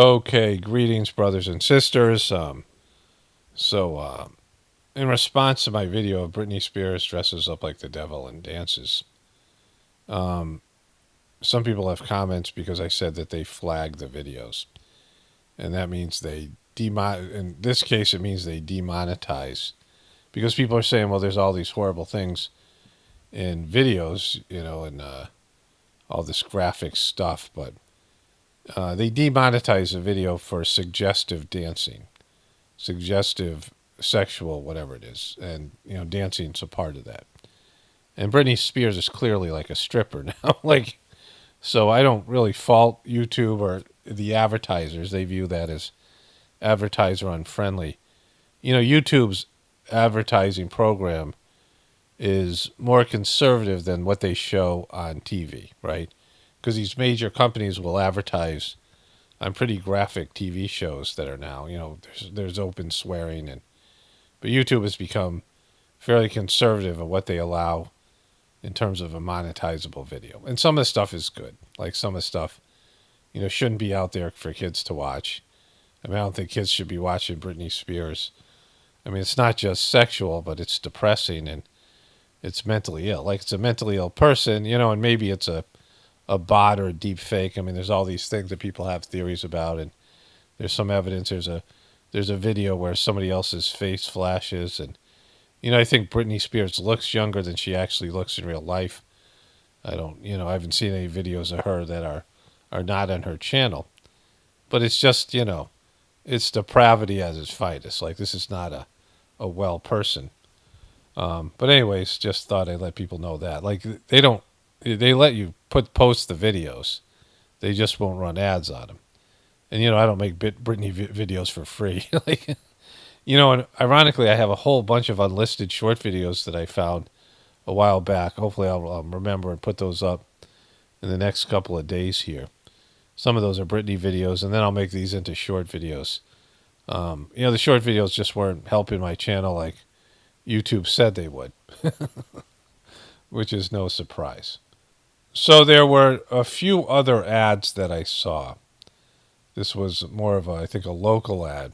Okay, greetings, brothers and sisters. In response to my video of Britney Spears dresses up like the devil and dances, um, some people have comments because I said that they flagged the videos, and that means in this case, it means they demonetize because people are saying, well, there's all these horrible things in videos, and all this graphic stuff, but they demonetize a video for suggestive dancing, suggestive sexual whatever it is, and dancing's a part of that. And Britney Spears is clearly like a stripper now. So I don't really fault YouTube or the advertisers. They view that as advertiser unfriendly. YouTube's advertising program is more conservative than what they show on TV, right? Because these major companies will advertise on pretty graphic TV shows that are now, there's open swearing, but YouTube has become fairly conservative of what they allow in terms of a monetizable video. And some of the stuff is good. Like some of the stuff, shouldn't be out there for kids to watch. I don't think kids should be watching Britney Spears. It's not just sexual, but it's depressing and it's mentally ill. Like it's a mentally ill person, and maybe it's a bot or a deep fake. There's all these things that people have theories about, and there's some evidence. There's a video where somebody else's face flashes, and I think Britney Spears looks younger than she actually looks in real life. I haven't seen any videos of her that are not on her channel, but it's just it's depravity at its finest. Like this is not a well person. But anyways, just thought I'd let people know that. Like they let you post the videos. They just won't run ads on them. And, I don't make Britney videos for free. And ironically, I have a whole bunch of unlisted short videos that I found a while back. Hopefully I'll remember and put those up in the next couple of days here. Some of those are Britney videos, and then I'll make these into short videos. The short videos just weren't helping my channel like YouTube said they would, which is no surprise. So there were a few other ads that I saw. This was more of I think a local ad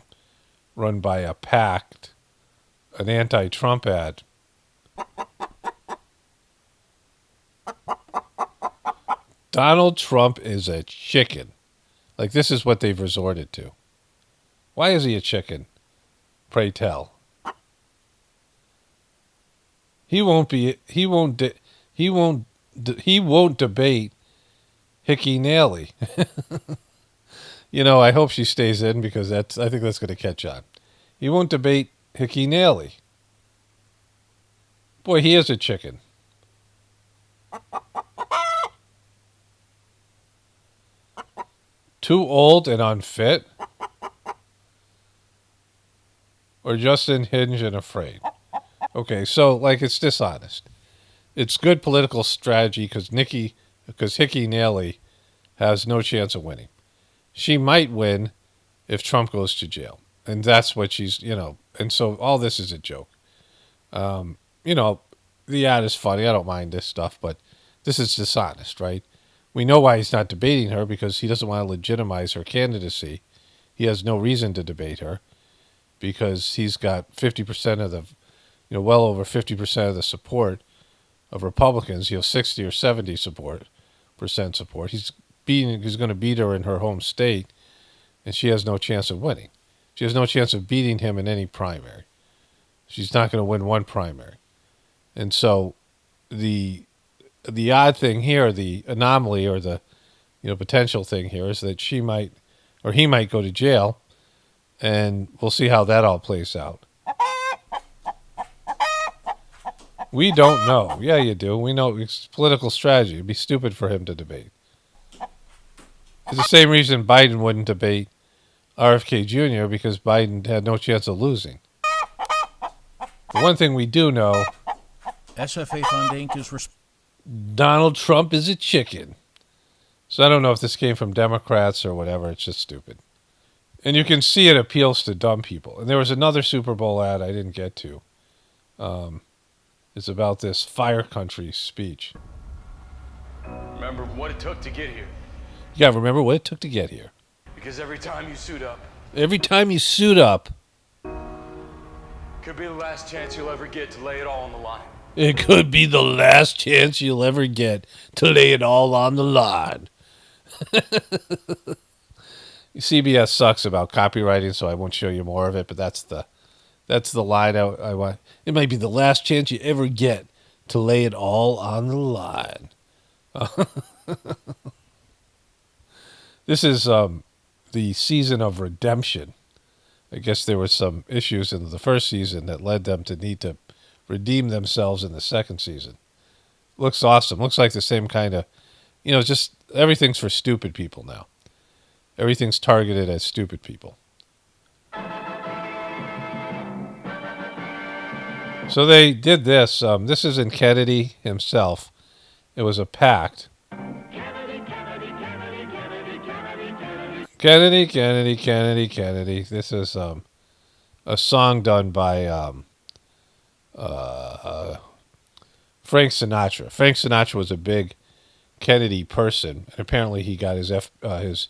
run by a PAC, an anti-Trump ad. Donald Trump is a chicken. Like this is what they've resorted to. Why is he a chicken? Pray tell. He won't debate Hickey Nally. I hope she stays in because I think that's going to catch on. He won't debate Hickey Nally. Boy, he is a chicken. Too old and unfit? Or just unhinged and afraid? Okay, so it's dishonest. It's good political strategy because Hickey Nally has no chance of winning. She might win if Trump goes to jail. And that's what she's, and so all this is a joke. The ad is funny. I don't mind this stuff, but this is dishonest, right? We know why he's not debating her because he doesn't want to legitimize her candidacy. He has no reason to debate her because he's got 50% of the, well over 50% of the support of Republicans, 60 or 70% support. He's going to beat her in her home state, and she has no chance of winning. She has no chance of beating him in any primary. She's not going to win one primary. And so the odd thing here, the anomaly or the potential thing here is that she might or he might go to jail, and we'll see how that all plays out. We don't know. Yeah, you do. We know it's political strategy. It'd be stupid for him to debate. It's the same reason Biden wouldn't debate RFK Jr. because Biden had no chance of losing. The one thing we do know, SFA Fund Inc. is Donald Trump is a chicken. So I don't know if this came from Democrats or whatever. It's just stupid. And you can see it appeals to dumb people. And there was another Super Bowl ad I didn't get to. It's about this Fire Country speech. Remember what it took to get here. Yeah, remember what it took to get here. Because every time you suit up, Every time you suit up, could be the last chance you'll ever get to lay it all on the line. it could be the last chance you'll ever get to lay it all on the line. CBS sucks about copywriting, so I won't show you more of it. But that's the line I want. It might be the last chance you ever get to lay it all on the line. This is the season of redemption. I guess there were some issues in the first season that led them to need to redeem themselves in the second season. Looks awesome. Looks like the same kind of, just everything's for stupid people now. Everything's targeted at stupid people. So they did this. This is in Kennedy himself. It was a pact. Kennedy. This is a song done by Frank Sinatra. Frank Sinatra was a big Kennedy person, and apparently he got his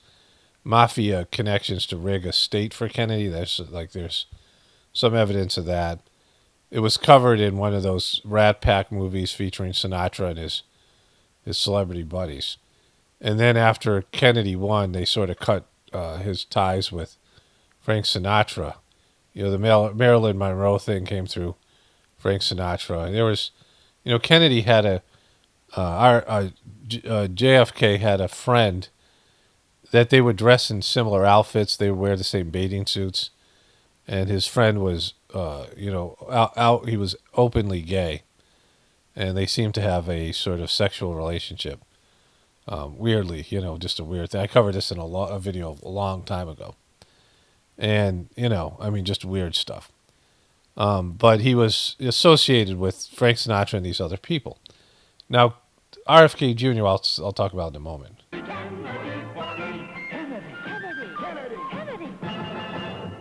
mafia connections to rig a state for Kennedy. There's some evidence of that. It was covered in one of those Rat Pack movies featuring Sinatra and his celebrity buddies. And then after Kennedy won, they sort of cut his ties with Frank Sinatra. The Marilyn Monroe thing came through Frank Sinatra. And there was, Kennedy had JFK had a friend that they would dress in similar outfits. They would wear the same bathing suits. And his friend was, he was openly gay. And they seemed to have a sort of sexual relationship. Weirdly, just a weird thing. I covered this in a video a long time ago. And, just weird stuff. But he was associated with Frank Sinatra and these other people. Now, RFK Jr., I'll talk about in a moment.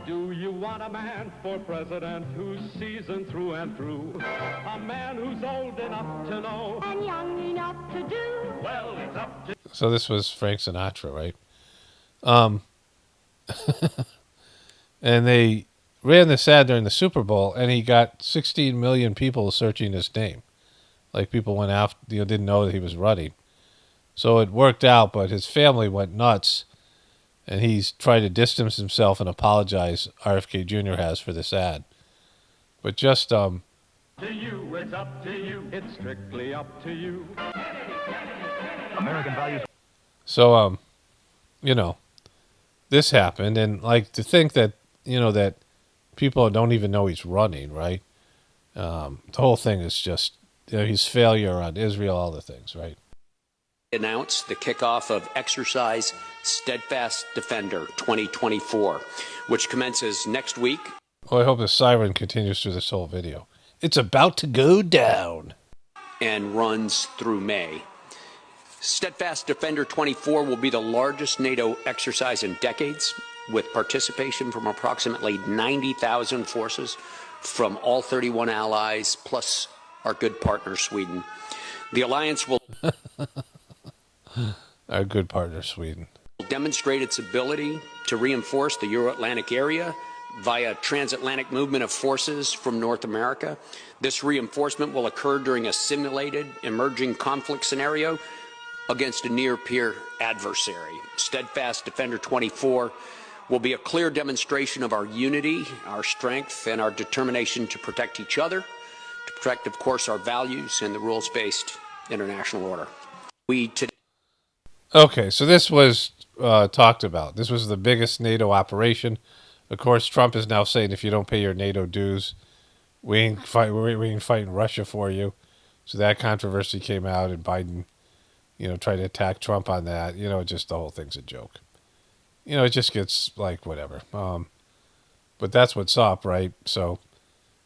Do you want a man for president who's seasoned through and through? A man who's old enough to know and young enough to do? Well, it's up to... So this was Frank Sinatra, right? And they ran this ad during the Super Bowl, and he got 16 million people searching his name. Like people went after, didn't know that he was running. So it worked out, but his family went nuts, and he's tried to distance himself and apologize. RFK Jr. has for this ad, but just To you, it's up to you. It's strictly up to you. American values. So this happened, and like to think that that people don't even know he's running, right? The whole thing is just his failure on Israel, all the things, right? Announce the kickoff of Exercise Steadfast Defender 2024, which commences next week. Oh, I hope the siren continues through this whole video. It's about to go down. And runs through May. Steadfast Defender 24 will be the largest NATO exercise in decades, with participation from approximately 90,000 forces from all 31 allies, plus our good partner, Sweden. The alliance will... Our good partner, Sweden. Demonstrate its ability to reinforce the Euro-Atlantic area via transatlantic movement of forces from North America. This reinforcement will occur during a simulated emerging conflict scenario against a near-peer adversary. Steadfast Defender 24 will be a clear demonstration of our unity, our strength, and our determination to protect each other, to protect, of course, our values and the rules-based international order. Okay, so this was talked about. This was the biggest NATO operation. Of course, Trump is now saying if you don't pay your NATO dues, we ain't fighting Russia for you. So that controversy came out, and Biden, tried to attack Trump on that. Just the whole thing's a joke. It just gets like whatever. But that's what's up, right? So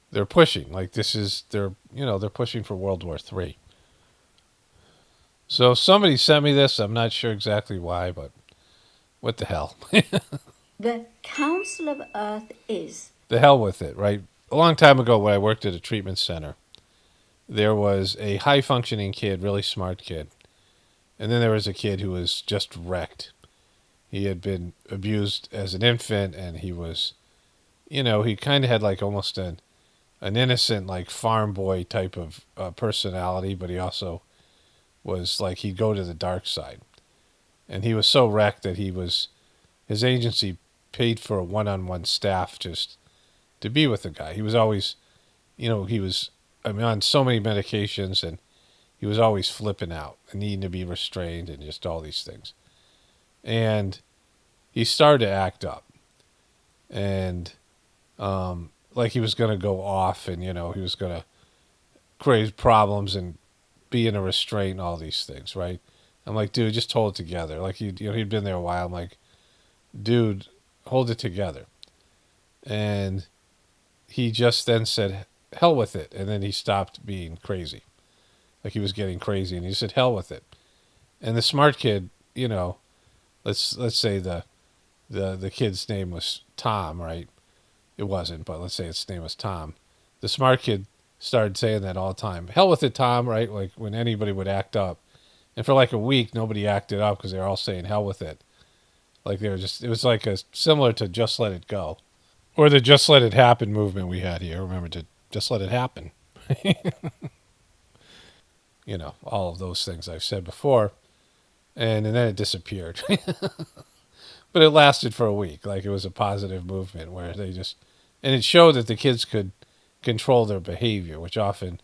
they're pushing like they're pushing for World War III. So somebody sent me this. I'm not sure exactly why, but what the hell? The Council of Earth is. The hell with it, right? A long time ago when I worked at a treatment center, there was a high-functioning kid, really smart kid. And then there was a kid who was just wrecked. He had been abused as an infant, and he was, he kind of had like almost an innocent, like farm boy type of personality, but he also was like he'd go to the dark side. And he was so wrecked that his agency paid for a one-on-one staff just to be with the guy. He was always, he was, on so many medications, and he was always flipping out and needing to be restrained and just all these things. And he started to act up, and like he was going to go off, and he was going to create problems and be in a restraint and all these things, right? I'm like, dude, just hold it together. Like he'd been there a while. I'm like, dude, hold it together. And he just then said, hell with it. And then he stopped being crazy. Like he was getting crazy, and he said, hell with it. And the smart kid, let's say the kid's name was Tom, right? It wasn't, but let's say its name was Tom. The smart kid started saying that all the time. Hell with it, Tom, right? Like when anybody would act up. And for like a week, nobody acted up because they were all saying hell with it. Like they were just, it was like similar to Just Let It Go. Or the Just Let It Happen movement we had here. Remember, to just let it happen. All of those things I've said before. And then it disappeared. But it lasted for a week. Like it was a positive movement where they just, and it showed that the kids could control their behavior, which often,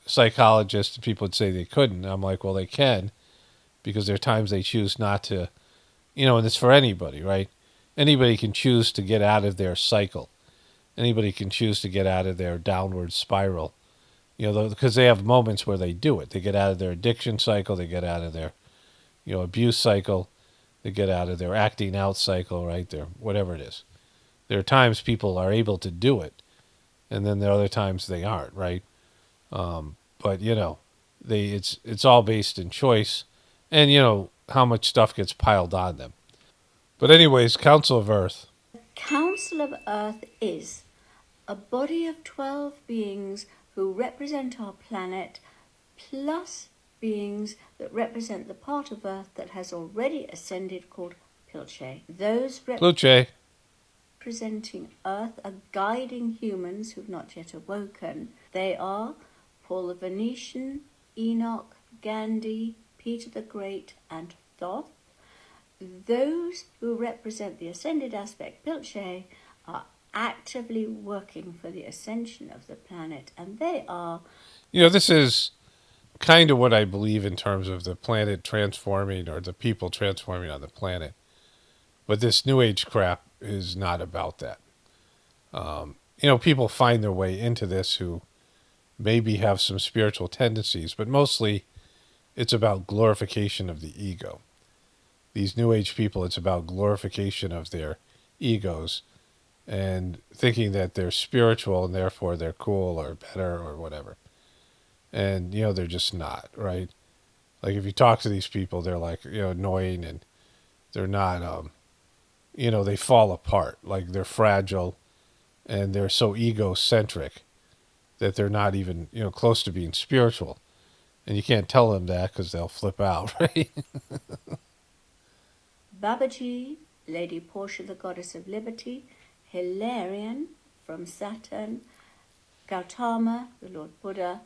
psychologists and people would say they couldn't. I'm like, well, they can, because there are times they choose not to, and it's for anybody, right? Anybody can choose to get out of their cycle. Anybody can choose to get out of their downward spiral, because they have moments where they do it. They get out of their addiction cycle. They get out of their, abuse cycle. They get out of their acting out cycle, right? Their whatever it is. There are times people are able to do it, and then there are other times they aren't, right? But it's all based in choice, and how much stuff gets piled on them. But anyways, Council of Earth. Council of Earth is a body of 12 beings who represent our planet, plus beings that represent the part of Earth that has already ascended called Pilche. Those Pluche. representing Earth are guiding humans who've not yet awoken. They are Paul the Venetian, Enoch, Gandhi, Peter the Great, and Thoth. Those who represent the ascended aspect Pilche are actively working for the ascension of the planet, and they are... This is kind of what I believe in terms of the planet transforming, or the people transforming on the planet. But this New Age crap is not about that. People find their way into this who maybe have some spiritual tendencies, but mostly it's about glorification of the ego. These New Age people, it's about glorification of their egos and thinking that they're spiritual and therefore they're cool or better or whatever. And, they're just not, right? Like if you talk to these people, they're like, annoying, and they're not, they fall apart. Like they're fragile, and they're so egocentric that they're not even, close to being spiritual. And you can't tell them that because they'll flip out, right? Babaji, Lady Portia, the goddess of liberty, Hilarion from Saturn, Gautama, the Lord Buddha.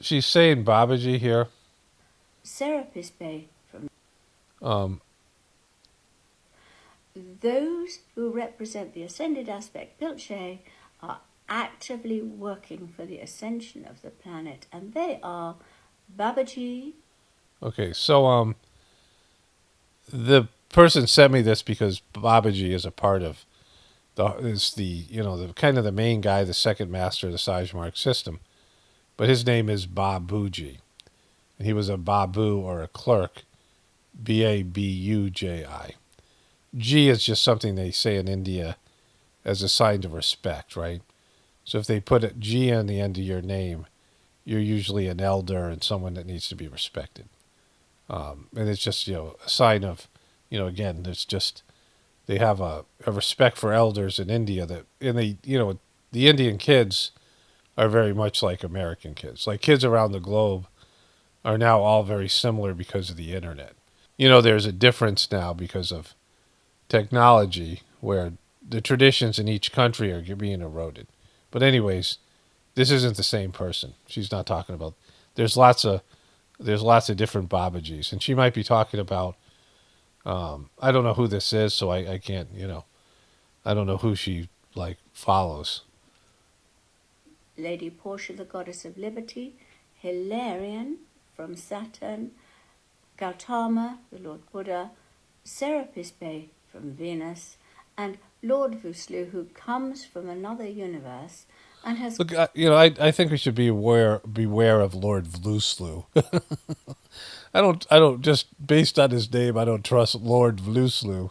She's saying Babaji here. Serapis Bey from... Those who represent the ascended aspect Pilche are actively working for the ascension of the planet, and they are Babaji. Okay, so the person sent me this because Babaji is a part of the kind of the main guy, the second master of the Sajmark system, but his name is Babuji, and he was a Babu or a clerk, Babuji. G is just something they say in India as a sign of respect, right? So if they put a G on the end of your name, you're usually an elder and someone that needs to be respected. And it's just, a sign of, again, it's just, they have a respect for elders in India the Indian kids are very much like American kids. Like kids around the globe are now all very similar because of the internet. there's a difference now because of technology where the traditions in each country are being eroded. But anyways, this isn't the same person. She's not talking about. There's lots of different Babajis, and she might be talking about. I don't know who this is, so I can't. I don't know who she follows. Lady Portia, the goddess of liberty, Hilarion from Saturn, Gautama, the Lord Buddha, Serapis Bey from Venus, and Lord Vuslu, who comes from another universe and has... Look, I think we should beware of Lord Vluslu. I don't, just based on his name, I don't trust Lord Vluslu.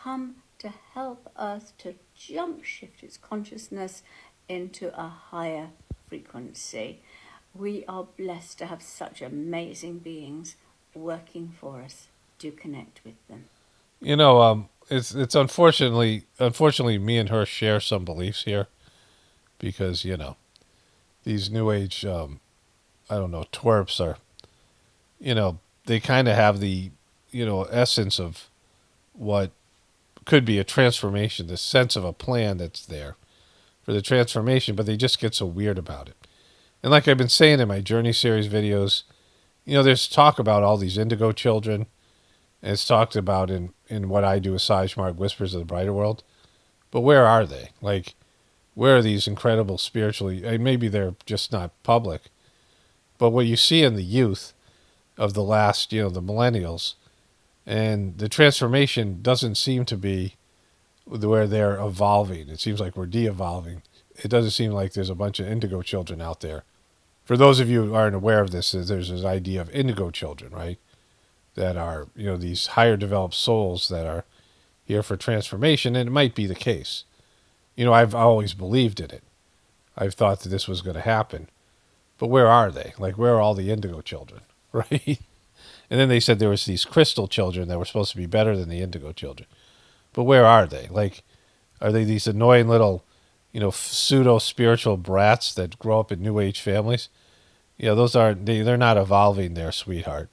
come to help Earth to jump shift its consciousness into a higher frequency. We are blessed to have such amazing beings working for us. Do connect with them. It's unfortunately me and her share some beliefs here, because these new age I don't know, twerps are, they kind of have the essence of what could be a transformation, the sense of a plan that's there for the transformation, but they just get so weird about it. And like I've been saying in my Journey series videos, there's talk about all these Indigo Children, and it's talked about in what I do with Sajmark Whispers of the Brighter World. But where are they? Where are these incredible spiritually, maybe they're just not public, but what you see in the youth of the last, the millennials, and the transformation doesn't seem to be where they're evolving. It seems like we're de-evolving. It doesn't seem like there's a bunch of Indigo Children out there. For those of you who aren't aware of this, there's this idea of Indigo Children, right? That are, these higher developed souls that are here for transformation, and it might be the case. I've always believed in it. I've thought that this was going to happen. But where are they? Where are all the Indigo Children, right? And then they said there was these crystal children that were supposed to be better than the Indigo Children. But where are they? Are they these annoying little, pseudo-spiritual brats that grow up in New Age families? Those aren't, they're not evolving there, sweetheart.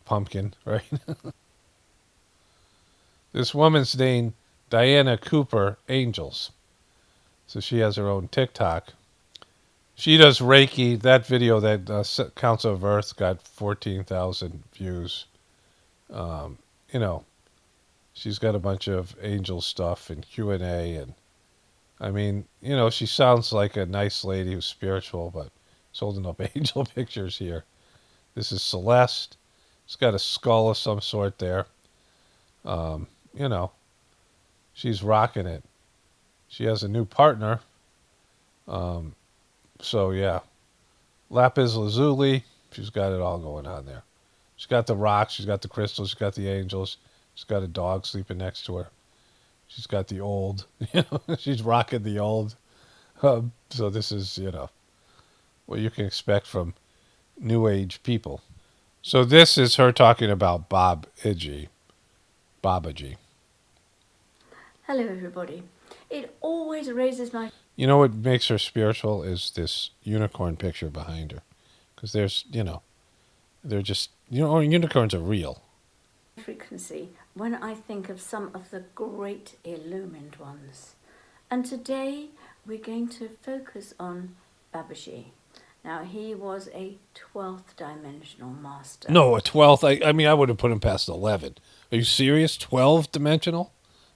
Pumpkin, right? This woman's named Diana Cooper Angels. So she has her own TikTok. She does Reiki. That video, that Council of Earth, got 14,000 views. She's got a bunch of angel stuff and Q&A. And, I mean, she sounds like a nice lady who's spiritual, but she's holding up angel pictures here. This is Celeste. It's got a skull of some sort there. She's rocking it. She has a new partner. So, yeah. Lapis Lazuli. She's got it all going on there. She's got the rocks. She's got the crystals. She's got the angels. She's got a dog sleeping next to her. She's got the old. She's rocking the old. So this is, what you can expect from New Age people. So this is her talking about Babaji. Hello, everybody. It always raises my... What makes her spiritual is this unicorn picture behind her. Because there's, they're just, unicorns are real. frequency when I think of some of the great illumined ones. And today we're going to focus on Babaji. Now, he was a 12th dimensional master. No, a 12th. I mean, I would have put him past 11. Are you serious? 12 dimensional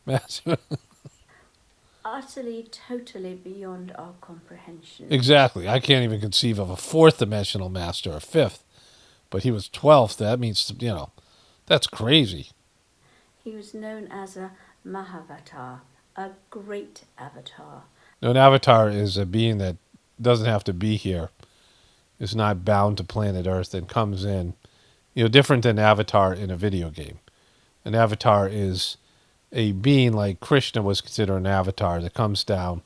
master? Utterly, totally beyond our comprehension. Exactly. I can't even conceive of a 4th dimensional master, a 5th. But he was 12th. That means, that's crazy. He was known as a Mahavatar, a great avatar. No, an avatar is a being that doesn't have to be here, is not bound to planet Earth, and comes in, different than Avatar in a video game. An avatar is a being like Krishna was considered an avatar that comes down.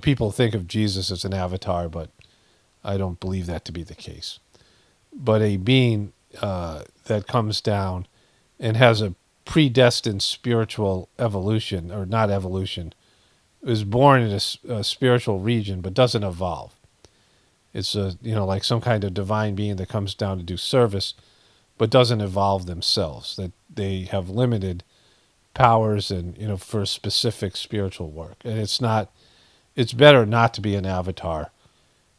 People think of Jesus as an avatar, but I don't believe that to be the case. But a being that comes down and has a predestined spiritual evolution, or not evolution, is born in a spiritual region but doesn't evolve. It's like some kind of divine being that comes down to do service, but doesn't evolve themselves. That they have limited powers and for a specific spiritual work. And it's better not to be an avatar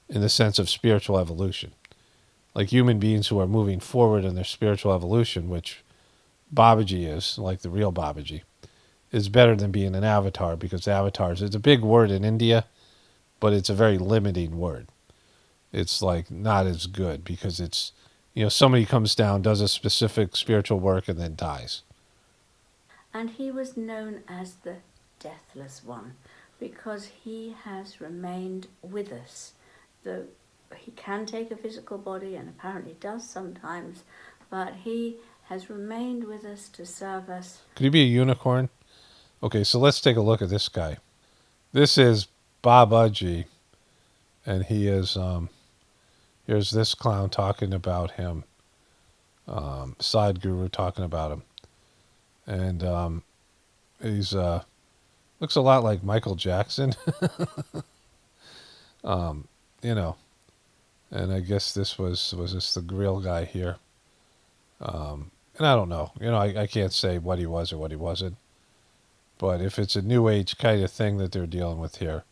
in the sense of spiritual evolution. Like human beings who are moving forward in their spiritual evolution, which Babaji is, like the real Babaji, is better than being an avatar, because avatars, it's a big word in India, but it's a very limiting word. It's like not as good because it's, somebody comes down, does a specific spiritual work, and then dies. And he was known as the Deathless One because he has remained with us. Though he can take a physical body, and apparently does sometimes, but he has remained with us to serve us. Could he be a unicorn? Okay, so let's take a look at this guy. This is Babaji, and he is, here's this clown talking about him, Sadhguru talking about him. And he's, looks a lot like Michael Jackson, and I guess this was this the real guy here. And I don't know, I can't say what he was or what he wasn't. But if it's a new age kind of thing that they're dealing with here,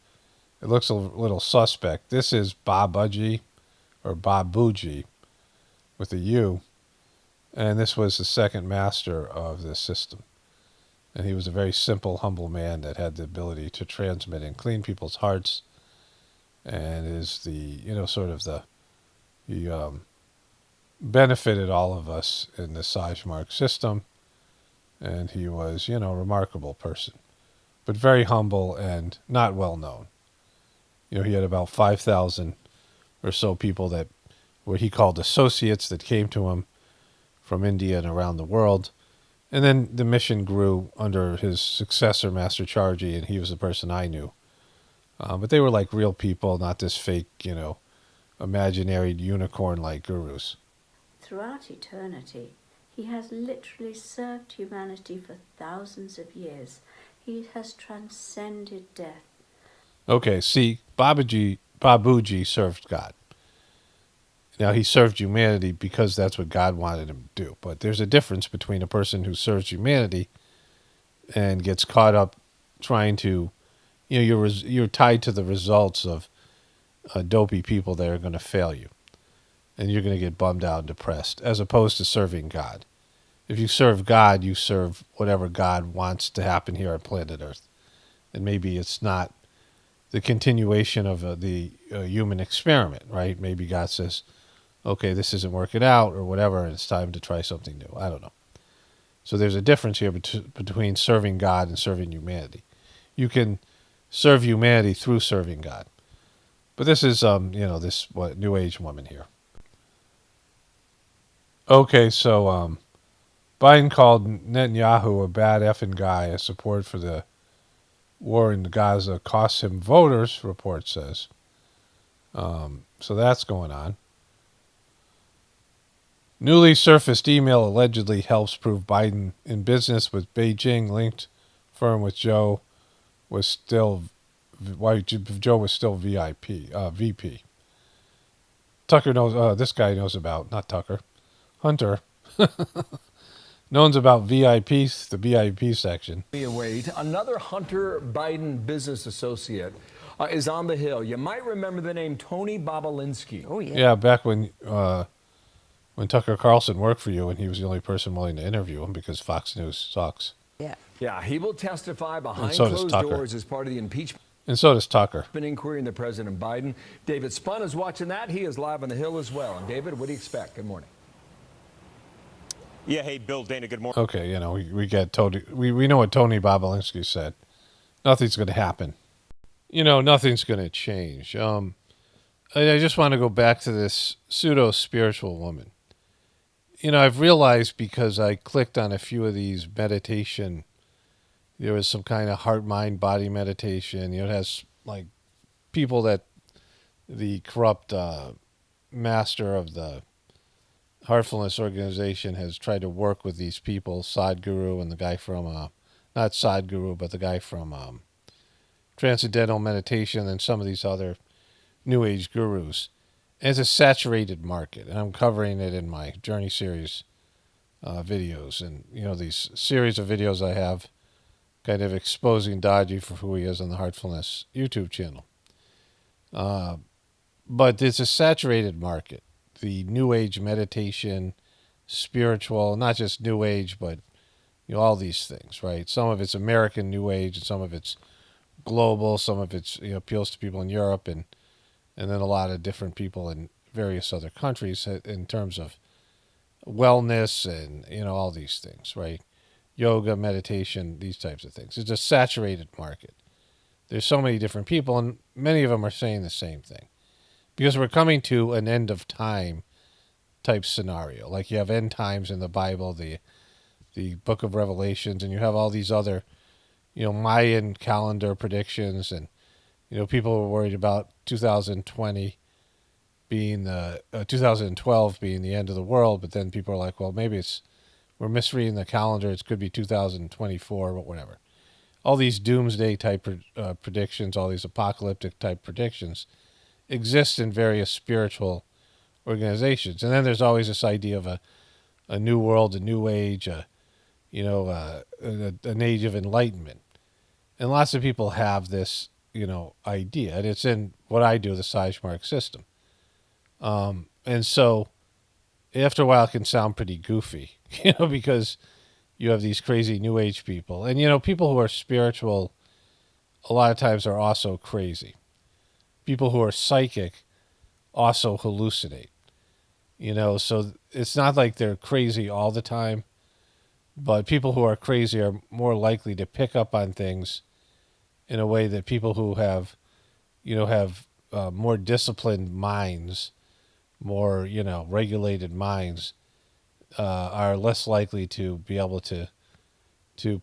it looks a little suspect. This is Babaji, or Babuji, with a U. And this was the second master of this system. And he was a very simple, humble man that had the ability to transmit and clean people's hearts. And is the, sort of he benefited all of us in the Sajmark system. And he was, a remarkable person, but very humble and not well known. He had about 5,000 or so people that what he called associates that came to him from India and around the world. And then the mission grew under his successor, Master Charji, and he was the person I knew. But they were like real people, not this fake, imaginary unicorn-like gurus. Throughout eternity, he has literally served humanity for thousands of years. He has transcended death. Okay, see, Babuji served God. Now, he served humanity because that's what God wanted him to do. But there's a difference between a person who serves humanity and gets caught up trying to, you're tied to the results of dopey people that are going to fail you. And you're going to get bummed out and depressed, as opposed to serving God. If you serve God, you serve whatever God wants to happen here on planet Earth. And maybe it's not the continuation of the human experiment, right? Maybe God says, okay, this isn't working out or whatever, and it's time to try something new. I don't know. So there's a difference here between serving God and serving humanity. You can serve humanity through serving God. But this is, this New Age woman here. Okay, so Biden called Netanyahu a bad effing guy as support for the war in Gaza costs him voters, report says. So that's going on. Newly surfaced email allegedly helps prove Biden in business with Beijing linked firm with Joe was still VP. Tucker knows, this guy knows about, not Tucker, Hunter, knows about VIPs, the VIP section. Wait, another Hunter Biden business associate is on the Hill. You might remember the name Tony Bobolinsky. Oh, yeah. Yeah, back when Tucker Carlson worked for you and he was the only person willing to interview him because Fox News sucks. Yeah. Yeah, he will testify behind so does closed Tucker. doors as part of the impeachment And so does Tucker. inquiry into President Biden. David Spun is watching that. He is live on the Hill as well. And David, what do you expect? Good morning. Yeah, hey, Bill, Dana, good morning. Okay, we get Tony. We know what Tony Bobolinsky said. Nothing's going to happen. Nothing's going to change. I just want to go back to this pseudo-spiritual woman. I've realized because I clicked on a few of these meditation, there was some kind of heart, mind, body meditation. It has like people that the corrupt master of the Heartfulness organization has tried to work with these people, Sadhguru and the guy from, not Sadhguru, but the guy from Transcendental Meditation and some of these other New Age gurus. And it's a saturated market, and I'm covering it in my Journey series videos, and these series of videos I have, kind of exposing Dodgy for who he is on the Heartfulness YouTube channel. But it's a saturated market. The New Age meditation, spiritual, not just New Age, but all these things, right? Some of it's American New Age, and some of it's global. Some of it's appeals to people in Europe, and then a lot of different people in various other countries in terms of wellness and all these things, right? Yoga, meditation, these types of things. It's a saturated market. There's so many different people, and many of them are saying the same thing, because we're coming to an end of time type scenario. Like you have end times in the Bible, the book of Revelations, and you have all these other Mayan calendar predictions, and people were worried about 2020 being 2012 being the end of the world, but then people are like, well, maybe we're misreading the calendar. It could be 2024, but whatever. All these doomsday type predictions, all these apocalyptic type predictions exist in various spiritual organizations. And then there's always this idea of a new world, a new age, an age of enlightenment. And lots of people have this, idea, and it's in what I do, the Sage-Mark system. And so after a while it can sound pretty goofy, because you have these crazy New Age people. And, people who are spiritual a lot of times are also crazy. People who are psychic also hallucinate. So it's not like they're crazy all the time, but people who are crazy are more likely to pick up on things in a way that people who have more disciplined minds, more, regulated minds, are less likely to be able to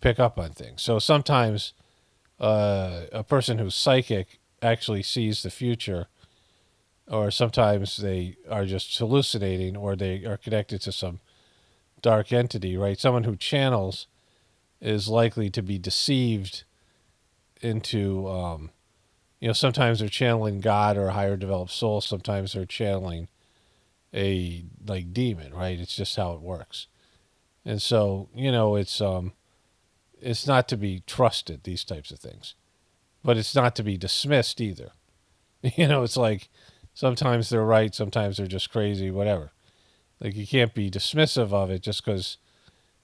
pick up on things. So sometimes a person who's psychic actually sees the future, or sometimes they are just hallucinating, or they are connected to some dark entity, right? Someone who channels is likely to be deceived into, sometimes they're channeling God or a higher developed soul. Sometimes they're channeling a demon, right? It's just how it works. And so, it's not to be trusted, these types of things, but it's not to be dismissed either. It's like sometimes they're right, sometimes they're just crazy, whatever. Like you can't be dismissive of it just because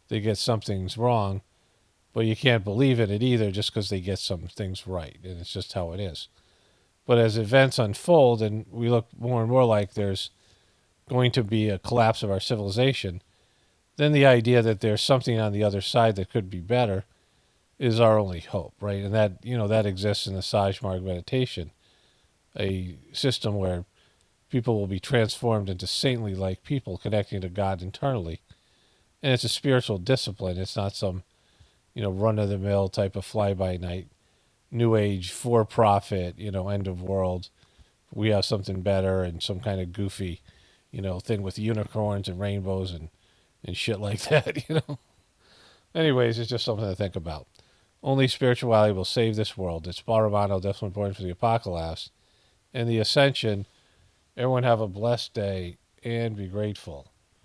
they get some things wrong, but you can't believe in it either just because they get some things right, and it's just how it is. But as events unfold and we look more and more like there's going to be a collapse of our civilization, then the idea that there's something on the other side that could be better is our only hope, right? And that, that exists in the Sage-Mark meditation, a system where people will be transformed into saintly-like people connecting to God internally. And it's a spiritual discipline. It's not some, run-of-the-mill type of fly-by-night, New Age, for-profit, end of world. We have something better, and some kind of goofy, thing with unicorns and rainbows and shit like that, Anyways, it's just something to think about. Only spirituality will save this world. It's Paul Romano, definitely important for the apocalypse and the ascension. Everyone have a blessed day and be grateful.